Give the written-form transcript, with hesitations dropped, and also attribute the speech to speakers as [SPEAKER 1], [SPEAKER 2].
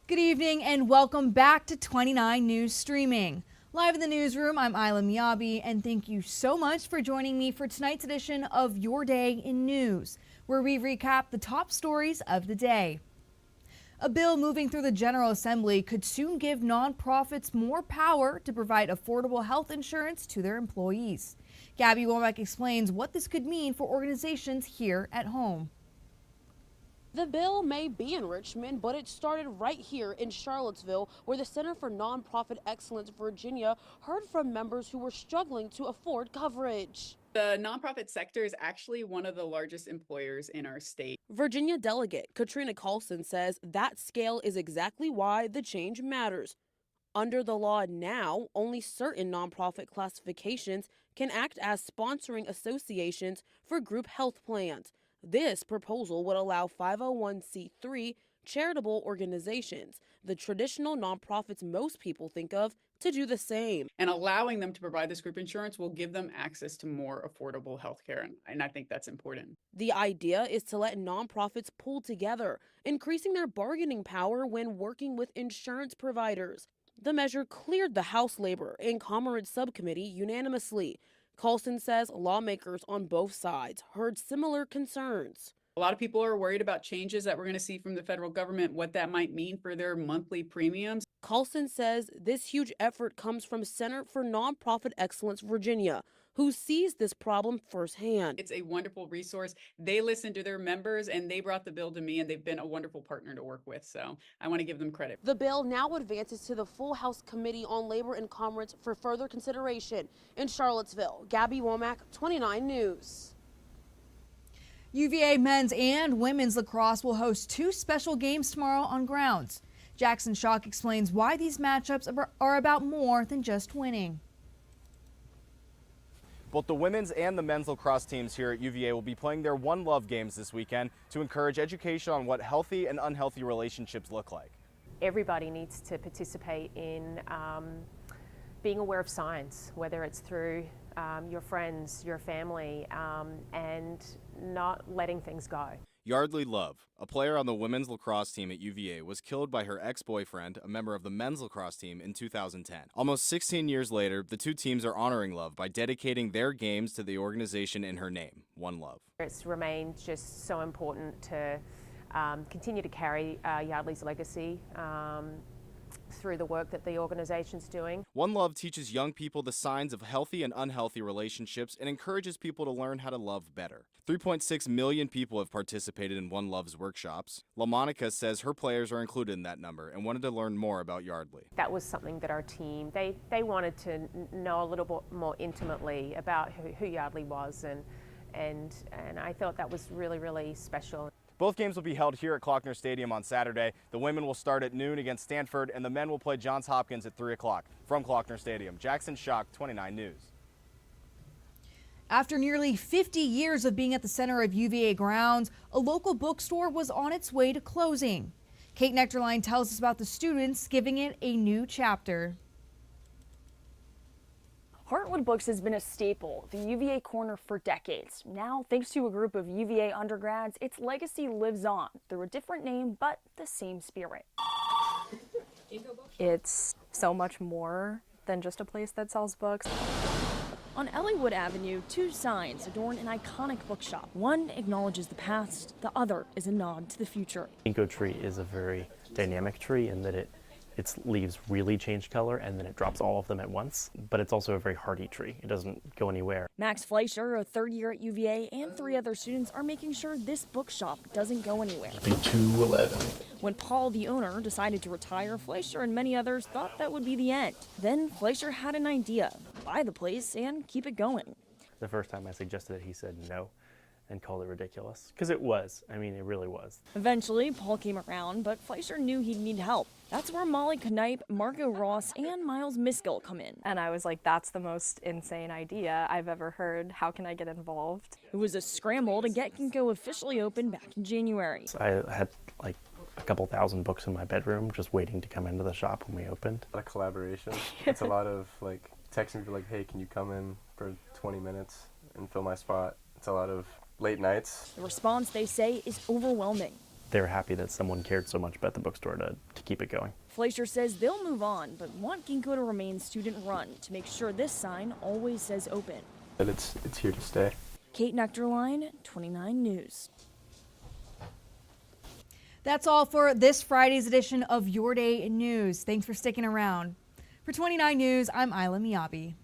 [SPEAKER 1] Good evening and welcome back to 29 News Streaming. Live in the newsroom, I'm Isla Miyabi, and thank you so much for joining me for tonight's edition of Your Day in News, where we recap the top stories of the day. A bill moving through the General Assembly could soon give nonprofits more power to provide affordable health insurance to their employees. Gabby Womack explains what this could mean for organizations here at home.
[SPEAKER 2] The bill may be in Richmond, but it started right here in Charlottesville, where the Center for Nonprofit Excellence Virginia heard from members who were struggling to afford coverage.
[SPEAKER 3] The nonprofit sector is actually one of the largest employers in our state.
[SPEAKER 2] Virginia delegate Katrina Carlson says that scale is exactly why the change matters. Under the law now, only certain nonprofit classifications can act as sponsoring associations for group health plans. This proposal would allow 501c3 charitable organizations, the traditional nonprofits most people think of, to do the same.
[SPEAKER 3] And allowing them to provide this group insurance will give them access to more affordable health care, and I think that's important.
[SPEAKER 2] The idea is to let nonprofits pull together, increasing their bargaining power when working with insurance providers. The measure cleared the House Labor and Commerce Subcommittee unanimously. Carlson says lawmakers on both sides heard similar concerns.
[SPEAKER 3] A lot of people are worried about changes that we're going to see from the federal government, what that might mean for their monthly premiums.
[SPEAKER 2] Carlson says this huge effort comes from Center for Nonprofit Excellence Virginia, who sees this problem firsthand.
[SPEAKER 3] It's a wonderful resource. They listen to their members and they brought the bill to me, and they've been a wonderful partner to work with. So I want to give them credit.
[SPEAKER 2] The bill now advances to the full House Committee on Labor and Commerce for further consideration. In Charlottesville, Gabby Womack, 29 News.
[SPEAKER 1] UVA men's and women's lacrosse will host two special games tomorrow on grounds. Jackson Schock explains why these matchups are about more than just winning.
[SPEAKER 4] Both the women's and the men's lacrosse teams here at UVA will be playing their One Love games this weekend to encourage education on what healthy and unhealthy relationships look like.
[SPEAKER 5] Everybody needs to participate in being aware of signs, whether it's through your friends, your family, and not letting things go.
[SPEAKER 4] Yardley Love, a player on the women's lacrosse team at UVA, was killed by her ex-boyfriend, a member of the men's lacrosse team, in 2010. Almost 16 years later, the two teams are honoring Love by dedicating their games to the organization in her name, One Love.
[SPEAKER 5] It's remained just so important to continue to carry Yardley's legacy through the work that the organization's doing.
[SPEAKER 4] One Love teaches young people the signs of healthy and unhealthy relationships and encourages people to learn how to love better. 3.6 million people have participated in One Love's workshops. LaMonica says her players are included in that number and wanted to learn more about Yardley.
[SPEAKER 5] That was something that our team, they wanted to know a little bit more intimately about who Yardley was, and I thought that was really, really special.
[SPEAKER 4] Both games will be held here at Klockner Stadium on Saturday. The women will start at noon against Stanford, and the men will play Johns Hopkins at 3 o'clock. From Klockner Stadium, Jackson Schock, 29 News.
[SPEAKER 1] After nearly 50 years of being at the center of UVA grounds, a local bookstore was on its way to closing. Kate Nectarline tells us about the students giving it a new chapter.
[SPEAKER 6] Heartwood Books has been a staple, the UVA corner, for decades. Now, thanks to a group of UVA undergrads, its legacy lives on through a different name, but the same spirit. It's so much more than just a place that sells books.
[SPEAKER 7] On Ellingwood Avenue, two signs adorn an iconic bookshop. One acknowledges the past, the other is a nod to the future.
[SPEAKER 8] Ginkgo tree is a very dynamic tree in that its leaves really change color and then it drops all of them at once, but it's also a very hardy tree. It doesn't go anywhere.
[SPEAKER 7] Max Fleischer, a third year at UVA, and 3 other students are making sure this bookshop doesn't go anywhere.
[SPEAKER 9] Be 211.
[SPEAKER 7] When Paul, the owner, decided to retire, Fleischer and many others thought that would be the end. Then Fleischer had an idea: buy the place and keep it going.
[SPEAKER 8] The first time I suggested it, he said no and called it ridiculous, because it was. I mean, it really was.
[SPEAKER 7] Eventually, Paul came around, but Fleischer knew he'd need help. That's where Molly Knipe, Margot Ross, and Miles Miskell come in.
[SPEAKER 6] And I was like, that's the most insane idea I've ever heard. How can I get involved?
[SPEAKER 7] It was a scramble to get Ginkgo officially open back in January.
[SPEAKER 8] So I had like a couple thousand books in my bedroom just waiting to come into the shop when we opened.
[SPEAKER 10] A lot of collaboration. It's a lot of like texting people like, hey, can you come in for 20 minutes and fill my spot? It's a lot of late nights.
[SPEAKER 7] The response, they say, is overwhelming.
[SPEAKER 8] they're happy that someone cared so much about the bookstore to keep it going.
[SPEAKER 7] Fleischer says they'll move on, but want Ginkgo to remain student-run to make sure this sign always says open.
[SPEAKER 10] But it's here to stay.
[SPEAKER 7] Kate Nectarline, 29 News.
[SPEAKER 1] That's all for this Friday's edition of Your Day in News. Thanks for sticking around. For 29 News, I'm Isla Miyabi.